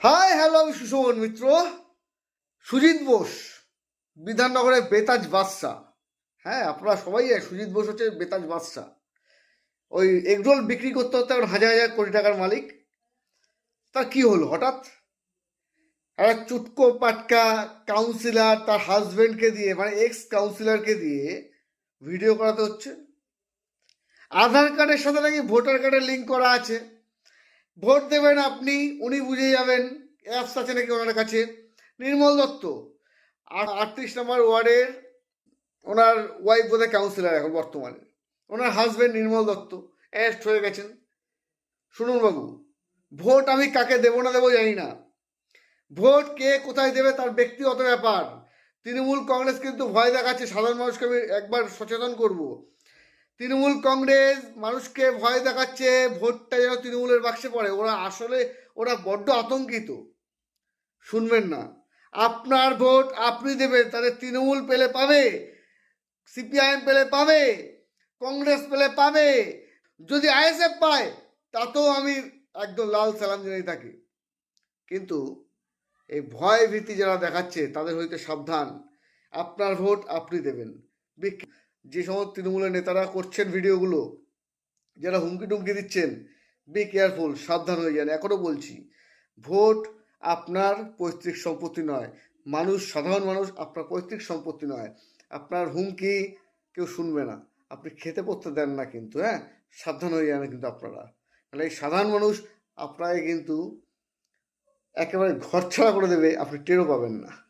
Hi hello, আমি সুশোভন মিত্র। সুজিত বোস বিধাননগরের বেতাজ বাদশা। হ্যাঁ, আপনারা সবাই সুজিত বোস হচ্ছে বেতাজ বাদশা। ওই এগরোল বিক্রি করতে করতে এখন হাজার হাজার কোটি টাকার মালিক। তার কি হলো হঠাৎ? একটা চুটকো পাটকা কাউন্সিলর তার হাজবেন্ডকে দিয়ে, মানে এক্স কাউন্সিলরকে দিয়ে ভিডিও করাতে হচ্ছে। আধার কার্ডের সাথে নাকি ভোটার কার্ডের লিঙ্ক করা আছে। ভোট দেবেন আপনি, উনি বুঝে যাবেন। অ্যাপস আছে নাকি ওনার কাছে। নির্মল দত্ত, আর 38 নম্বর ওয়ার্ডের, ওনার ওয়াইফ বোধহয় কাউন্সিলর এখন বর্তমানে। ওনার হাজবেন্ড নির্মল দত্ত অ্যারেস্ট হয়ে গেছেন। শুনুন বাবু, ভোট আমি কাকে দেবো না দেবো জানি না। ভোট কে কোথায় দেবে তার ব্যক্তিগত ব্যাপার। তৃণমূল কংগ্রেস কিন্তু ভয় দেখাচ্ছে। সাধারণ মানুষকে আমি একবার সচেতন করব। তৃণমূল কংগ্রেস মানুষকে ভয় দেখাচ্ছে ভোটটা যেন তৃণমূলের বাক্সে পড়ে। ওরা বড্ড আতঙ্কিত। শুনবেন না। আপনার ভোট আপনি দেবেন, তাদের তৃণমূল পেলে পাবে, সিপিআইএম পেলে পাবে, কংগ্রেস পেলে পাবে, যদি আইএসএফ পায় তাতেও আমি একদম লাল সালাম জানিয়ে থাকি। কিন্তু এই ভয় ভীতি যারা দেখাচ্ছে তাদের হইতে সাবধান। আপনার ভোট আপনি দেবেন। যে সমস্ত তৃণমূলের নেতারা করছেন ভিডিওগুলো, যারা হুমকি টুমকি দিচ্ছেন, বি কেয়ারফুল, সাবধান হয়ে যান। এখনও বলছি, ভোট আপনার পৈতৃক সম্পত্তি নয়। সাধারণ মানুষ আপনার পৈতৃক সম্পত্তি নয়। আপনার হুমকি কেউ শুনবে না। আপনি খেতে পড়তে দেন না কিন্তু, হ্যাঁ, সাবধান হয়ে যান কিন্তু আপনারা। তাহলে এই সাধারণ মানুষ আপনাকে কিন্তু একেবারে ঘরছাড়া করে দেবে, আপনি টেরও পাবেন না।